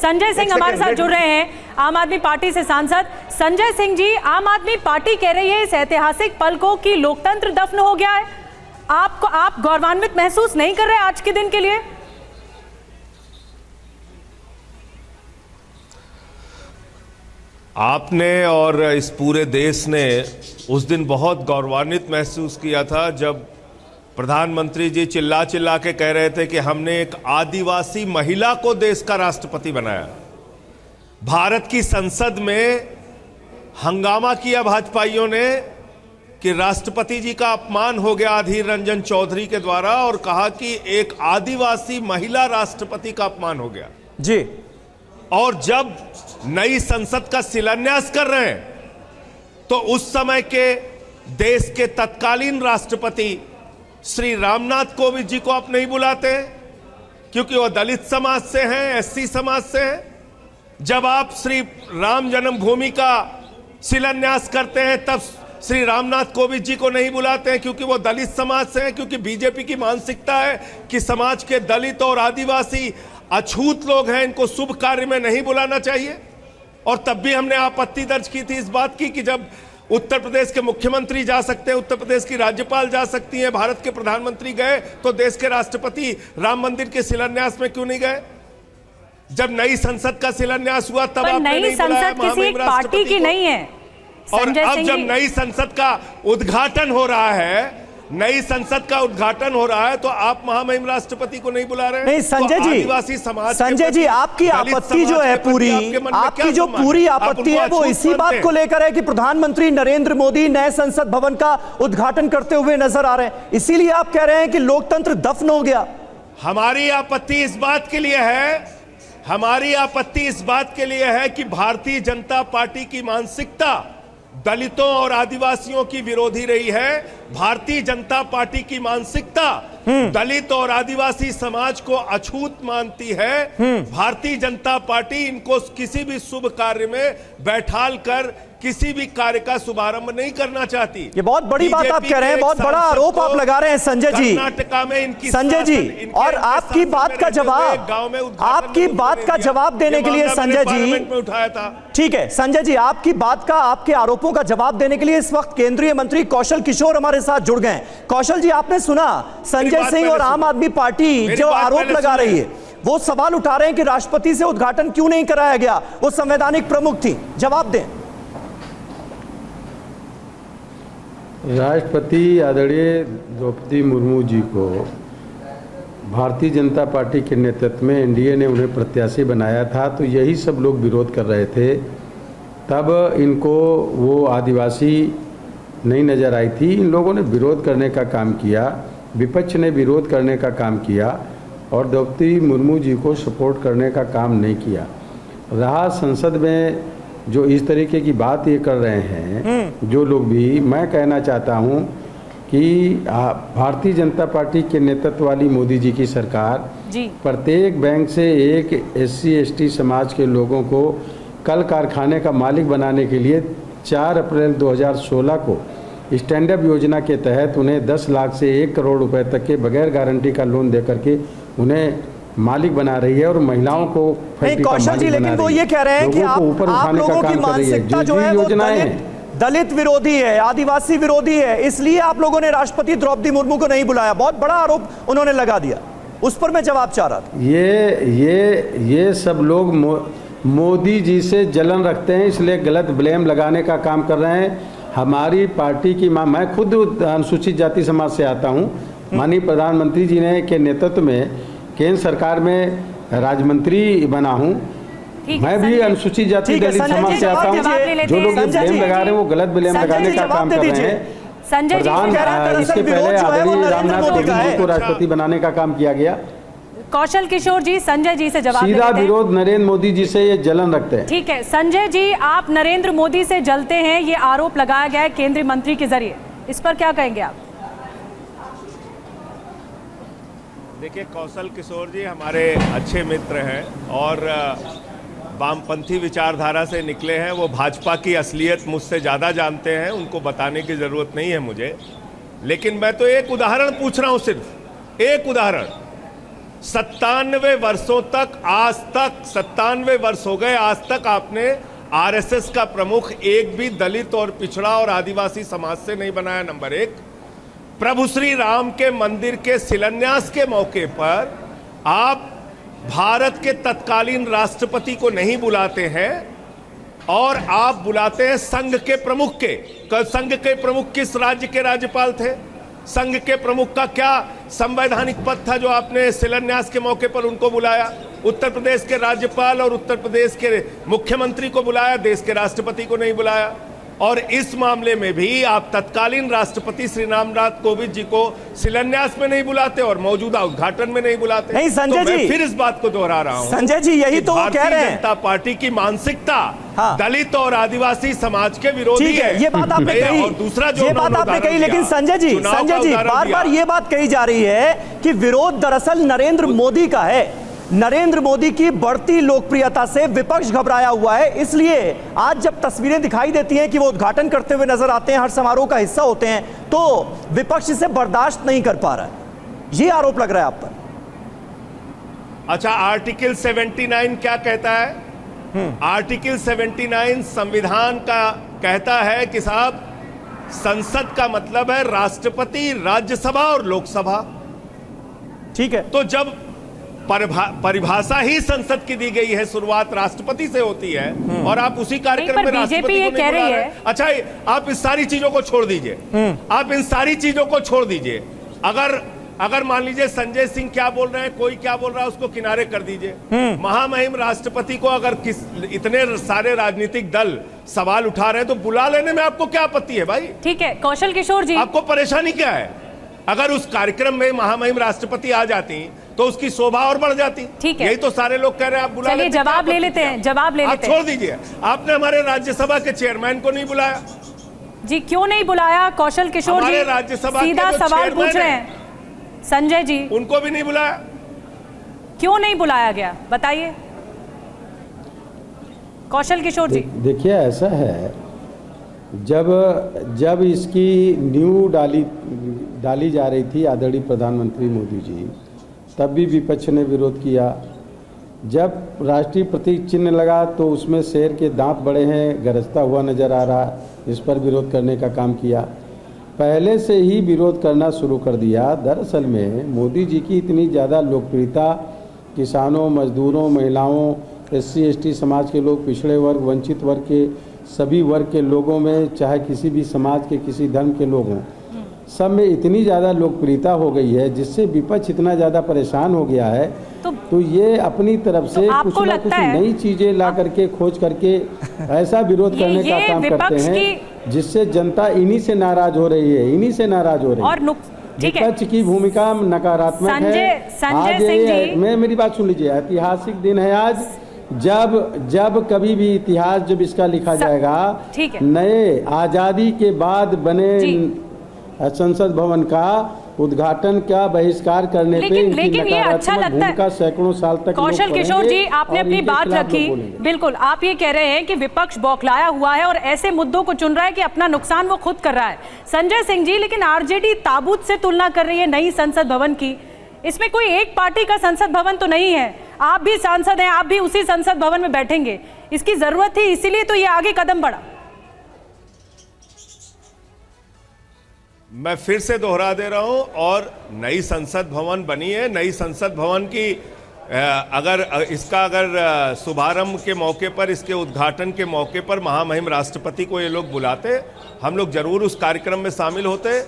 संजय सिंह हमारे साथ जुड़ रहे हैं, आम आदमी पार्टी से सांसद। संजय सिंह जी, आम आदमी पार्टी कह रही है इस ऐतिहासिक पल को कि लोकतंत्र दफन हो गया है। आप गौरवान्वित महसूस नहीं कर रहे आज के दिन के लिए? आपने और इस पूरे देश ने उस दिन बहुत गौरवान्वित महसूस किया था जब प्रधानमंत्री जी चिल्ला चिल्ला के कह रहे थे कि हमने एक आदिवासी महिला को देश का राष्ट्रपति बनाया। भारत की संसद में हंगामा किया भाजपाइयों ने कि राष्ट्रपति जी का अपमान हो गया अधीर रंजन चौधरी के द्वारा, और कहा कि एक आदिवासी महिला राष्ट्रपति का अपमान हो गया जी। और जब नई संसद का शिलान्यास कर रहे हैं तो उस समय के देश के तत्कालीन राष्ट्रपति श्री रामनाथ कोविंद जी को आप नहीं बुलाते क्योंकि वो दलित समाज से हैं, एससी समाज से हैं। जब आप श्री राम जन्मभूमि का शिलान्यास करते हैं तब श्री रामनाथ कोविंद जी को नहीं बुलाते हैं क्योंकि वो दलित समाज से हैं, क्योंकि बीजेपी की मानसिकता है कि समाज के दलित और आदिवासी अछूत लोग हैं, इनको शुभ कार्य में नहीं बुलाना चाहिए। और तब भी हमने आपत्ति दर्ज की थी इस बात की कि जब उत्तर प्रदेश के मुख्यमंत्री जा सकते हैं, उत्तर प्रदेश की राज्यपाल जा सकती हैं, भारत के प्रधानमंत्री गए, तो देश के राष्ट्रपति राम मंदिर के शिलान्यास में क्यों नहीं गए? जब नई संसद का शिलान्यास हुआ तब आपने नहीं बुलाया महामहिम राष्ट्रपति की नहीं है। और अब जब नई संसद का उद्घाटन हो रहा है, नई संसद का उद्घाटन हो रहा है, तो आप महामहिम राष्ट्रपति को नहीं बुला रहे हैं? नहीं संजय जी, आदिवासी समाज, संजय जी, आपकी आपत्ति जो है पूरी, आपकी जो पूरी आपत्ति है वो इसी बात को लेकर है कि प्रधानमंत्री नरेंद्र मोदी नए संसद भवन का उद्घाटन करते हुए नजर आ रहे हैं, इसीलिए आप कह रहे हैं कि लोकतंत्र दफन हो गया। हमारी आपत्ति इस बात के लिए है, हमारी आपत्ति इस बात के लिए है कि भारतीय जनता पार्टी की मानसिकता दलितों और आदिवासियों की विरोधी रही है। भारतीय जनता पार्टी की मानसिकता दलित और आदिवासी समाज को अछूत मानती है। भारतीय जनता पार्टी इनको किसी भी शुभ कार्य में बैठाल कर किसी भी कार्य का शुभारंभ नहीं करना चाहती। ये बहुत बड़ी बात आप कह रहे हैं, बहुत बड़ा आरोप आप लगा रहे हैं संजय जी। कर्नाटका में इनकी संजय जी, और आपकी बात का जवाब, आपकी बात का जवाब देने के लिए संजय जी उठाया था। ठीक है संजय जी, आपकी बात का, आपके आरोपों का जवाब देने के लिए इस वक्त केंद्रीय मंत्री कौशल किशोर हमारे साथ जुड़ गए। कौशल जी, आपने सुना संजय सिंह और आम आदमी पार्टी जो आरोप लगा रही है, वो सवाल उठा रहे हैं कि राष्ट्रपति से उद्घाटन क्यों नहीं कराया गया, वो संवैधानिक प्रमुख थी, जवाब दें। राष्ट्रपति आदरणीय द्रौपदी मुर्मू जी को भारतीय जनता पार्टी के नेतृत्व में एनडीए ने उन्हें प्रत्याशी बनाया था, तो यही सब लोग विरोध कर रहे थे। तब इनको वो आदिवासी नहीं नज़र आई थी। इन लोगों ने विरोध करने का काम किया, विपक्ष ने विरोध करने का काम किया और द्रौपदी मुर्मू जी को सपोर्ट करने का काम नहीं किया। रहा संसद में जो इस तरीके की बात ये कर रहे हैं जो लोग भी, मैं कहना चाहता हूँ कि भारतीय जनता पार्टी के नेतृत्व वाली मोदी जी की सरकार प्रत्येक बैंक से एक एससी एसटी समाज के लोगों को कल कारखाने का मालिक बनाने के लिए 4 अप्रैल 2016 को स्टैंड अप योजना के तहत उन्हें 10 लाख से 1 करोड़ रुपए तक के बगैर गारंटी का लोन देकर के उन्हें मालिक बना रही है और महिलाओं को कौशल जी, लेकिन वो ये कह रहे हैं कि आप लोगों की मानसिकता जो है वो दलित विरोधी है, आदिवासी विरोधी है, इसलिए आप लोगों ने राष्ट्रपति द्रौपदी मुर्मू को नहीं बुलाया। बहुत बड़ा आरोप उन्होंने लगा दिया, उस पर मैं जवाब चाह रहा था। ये सब लोग मोदी जी से जलन रखते हैं, इसलिए गलत ब्लेम लगाने का काम कर रहे हैं। हमारी पार्टी की मैं खुद अनुसूचित जाति समाज से आता हूँ। माननीय प्रधानमंत्री जी ने के नेतृत्व में केंद्र सरकार में राज्य बना हूँ। मैं भी अनुसूचित जाति दलित समाज से आता हूँ। जो लोग ये ब्लेम लगा रहे हैं वो गलत ब्लेम लगाने का काम कर रहे हैं। संजय जी, इसके पहले आदरणीय रामनाथ कोविंद को राष्ट्रपति बनाने का काम किया गया। कौशल किशोर जी, संजय जी से जवाब सीधा विरोध नरेंद्र मोदी जी से ये जलन रखते हैं। ठीक है संजय जी, आप नरेंद्र मोदी से जलते हैं, ये आरोप लगाया गया है केंद्रीय मंत्री के जरिए, इस पर क्या कहेंगे आप? देखिए, कौशल किशोर जी हमारे अच्छे मित्र हैं और वामपंथी विचारधारा से निकले हैं। वो भाजपा की असलियत मुझसे ज़्यादा जानते हैं, उनको बताने की ज़रूरत नहीं है मुझे। लेकिन मैं तो एक उदाहरण पूछ रहा हूँ, सिर्फ एक उदाहरण। 97 वर्षों तक, आज तक 97 वर्ष हो गए, आज तक आपने आरएसएस का प्रमुख एक भी दलित और पिछड़ा और आदिवासी समाज से नहीं बनाया। नंबर एक, प्रभु श्री राम के मंदिर के शिलान्यास के मौके पर आप भारत के तत्कालीन राष्ट्रपति को नहीं बुलाते हैं और आप बुलाते हैं संघ के प्रमुख के। कल संघ के प्रमुख किस राज्य के राज्यपाल थे? संघ के प्रमुख का क्या संवैधानिक पद था जो आपने शिलान्यास के मौके पर उनको बुलाया? उत्तर प्रदेश के राज्यपाल और उत्तर प्रदेश के मुख्यमंत्री को बुलाया, देश के राष्ट्रपति को नहीं बुलाया। और इस मामले में भी आप तत्कालीन राष्ट्रपति श्री रामनाथ कोविंद जी को शिलान्यास में नहीं बुलाते और मौजूदा उद्घाटन में नहीं बुलाते। नहीं संजय तो मैं जी, फिर इस बात को दोहरा रहा हूं, संजय जी यही तो वो कह रहे हैं, जनता पार्टी की मानसिकता हाँ। दलित और आदिवासी समाज के विरोधी ठीक है, ये बात आपने कही, और दूसरा जो ये बात आपने कही, लेकिन संजय जी बार बार ये बात कही जा रही है कि विरोध दरअसल नरेंद्र मोदी का है। नरेंद्र मोदी की बढ़ती लोकप्रियता से विपक्ष घबराया हुआ है, इसलिए आज जब तस्वीरें दिखाई देती हैं कि वो उद्घाटन करते हुए नजर आते हैं, हर समारोह का हिस्सा होते हैं, तो विपक्ष इसे बर्दाश्त नहीं कर पा रहा है। ये आरोप लग रहा है आप पर। अच्छा, आर्टिकल 79 क्या कहता है? आर्टिकल 79 संविधान का कहता है कि साहब, संसद का मतलब है राष्ट्रपति, राज्यसभा और लोकसभा। ठीक है, तो जब परिभाषा ही संसद की दी गई है, शुरुआत राष्ट्रपति से होती है और आप उसी कार्यक्रम में राष्ट्रपति को नहीं बुला रहे। अच्छा, आप इस सारी चीजों को छोड़ दीजिए, आप इन सारी चीजों को छोड़ दीजिए। अगर मान लीजिए संजय सिंह क्या बोल रहे हैं, कोई क्या बोल रहा है, उसको किनारे कर दीजिए। महामहिम राष्ट्रपति को अगर इतने सारे राजनीतिक दल सवाल उठा रहे हैं तो बुला लेने में आपको क्या आपत्ति है भाई? ठीक है कौशल किशोर जी, आपको परेशानी क्या है? अगर उस कार्यक्रम में महामहिम राष्ट्रपति आ जाती तो उसकी शोभा और बढ़ जाती। ठीक है, यही तो सारे लोग कह रहे हैं, आप बुला चलिए जवाब ले लेते हैं, जवाब ले लेते हैं। छोड़ दीजिए, आपने हमारे राज्यसभा के चेयरमैन को नहीं बुलाया जी, क्यों नहीं बुलाया? कौशल किशोर जी राज्यसभा सीधा सवाल पूछ रहे हैं। संजय जी, उनको भी नहीं बुलाया, क्यों नहीं बुलाया गया बताइए कौशल किशोर जी। देखिए ऐसा है, जब इसकी न्यू डाली जा रही थी आदरणीय प्रधानमंत्री मोदी जी, तब भी विपक्ष ने विरोध किया। जब राष्ट्रीय प्रतीक चिन्ह लगा तो उसमें शेर के दांत बड़े हैं, गरजता हुआ नजर आ रहा, इस पर विरोध करने का काम किया। पहले से ही विरोध करना शुरू कर दिया। दरअसल में मोदी जी की इतनी ज़्यादा लोकप्रियता किसानों, मजदूरों, महिलाओं, SC ST समाज के लोग, पिछड़े वर्ग, वंचित वर्ग के सभी वर्ग के लोगों में, चाहे किसी भी समाज के किसी धर्म के लोग हों, सब में इतनी ज़्यादा लोकप्रियता हो गई है जिससे विपक्ष इतना ज़्यादा परेशान हो गया है। तो ये अपनी तरफ से कुछ ना कुछ नई चीज़ें ला करके खोज करके ऐसा विरोध करने का काम करते हैं जिससे जनता इन्हीं से नाराज हो रही है, इन्हीं से नाराज हो रही है। विपक्ष की भूमिका नकारात्मक है। आज मेरी बात सुन लीजिए, ऐतिहासिक दिन है आज, जब कभी भी इतिहास जब इसका लिखा जाएगा, नए आज़ादी के बाद बने संसद भवन का उद्घाटन का बहिष्कार करने पे लेकिन ये अच्छा लगता है, सैकड़ों साल तक। कौशल किशोर जी, आपने अपनी बात रखी, बिल्कुल आप ये कह रहे हैं कि विपक्ष बौखलाया हुआ है और ऐसे मुद्दों को चुन रहा है कि अपना नुकसान वो खुद कर रहा है। संजय सिंह जी, लेकिन आरजेडी ताबूत से तुलना कर रही है नई संसद भवन की। इसमें कोई एक पार्टी का संसद भवन तो नहीं है, आप भी सांसद हैं, आप भी उसी संसद भवन में बैठेंगे, इसकी जरूरत थी, इसीलिए तो ये आगे कदम बढ़ा। मैं फिर से दोहरा दे रहा हूं, और नई संसद भवन बनी है। नई संसद भवन की अगर शुभारंभ के मौके पर, इसके उद्घाटन के मौके पर महामहिम राष्ट्रपति को ये लोग बुलाते, हम लोग जरूर उस कार्यक्रम में शामिल होते।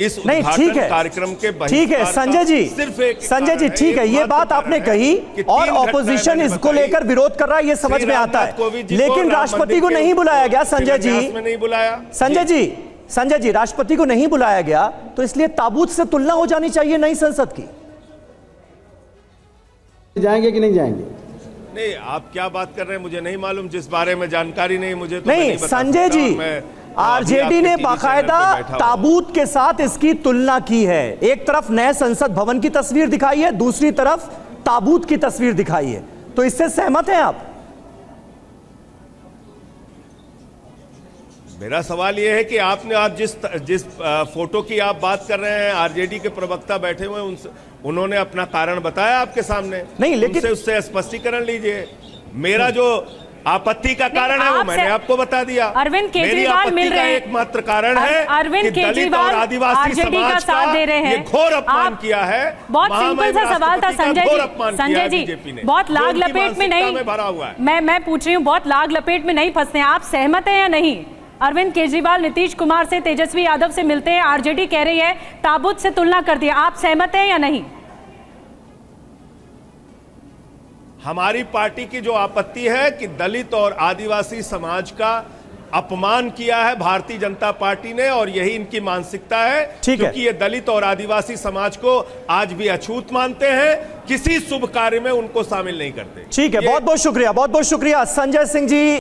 इस उद्घाटन कार्यक्रम के ठीक है संजय जी, संजय जी ठीक है, ये बात आपने कही और ऑपोजिशन इसको लेकर विरोध कर रहा है, ये समझ में आता है, लेकिन राष्ट्रपति को नहीं बुलाया गया। संजय जी नहीं बुलाया, संजय जी राष्ट्रपति को नहीं बुलाया गया, तो इसलिए ताबूत से तुलना हो जानी चाहिए नई संसद की। जाएंगे कि नहीं जाएंगे? नहीं, आप क्या बात कर रहे हैं मुझे नहीं मालूम, जिस बारे में जानकारी नहीं मुझे तो नहीं संजय जी, आरजेडी ने बाकायदा ताबूत के साथ इसकी तुलना की है। एक तरफ नए संसद भवन की तस्वीर दिखाई है, दूसरी तरफ ताबूत की तस्वीर दिखाई है, तो इससे सहमत हैं आप? मेरा सवाल यह है कि आपने, आप जिस फोटो की आप बात कर रहे हैं, आरजेडी के प्रवक्ता बैठे हुए हैं, उन्होंने अपना कारण बताया आपके सामने। नहीं, लेकिन- उससे स्पष्टीकरण लीजिए। मेरा जो आपत्ति का कारण है वो आपसे- मैंने आपको बता दिया। अरविंद मेरी केजरीवाल आपत्ति मिल का रहे हैं। एकमात्र कारण है अरविंद कि दलित और केजरीवाल आदिवासी आरजेडी का समाज साथ दे रहे हैं। ये घोर अपमान आप- किया है। बहुत सिंपल सा सवाल था संजय जी। संजय जी, बीजेपी ने बहुत लाग जो उनकी लपेट में नहीं, मानसिकता में भरा हुआ है। मैं पूछ रही हूँ, बहुत लाग लपेट में नहीं फंसते हैं। आप सहमत हैं या नहीं? अरविंद केजरीवाल नीतीश कुमार से, तेजस्वी यादव से मिलते हैं, आरजेडी कह रही है ताबूत से तुलना कर दिया। आप सहमत हैं या नहीं? हमारी पार्टी की जो आपत्ति है कि दलित और आदिवासी समाज का अपमान किया है भारतीय जनता पार्टी ने, और यही इनकी मानसिकता है। ठीक है। क्योंकि ये दलित और आदिवासी समाज को आज भी अछूत मानते हैं, किसी शुभ कार्य में उनको शामिल नहीं करते। ठीक है, ये- बहुत बहुत शुक्रिया संजय सिंह जी।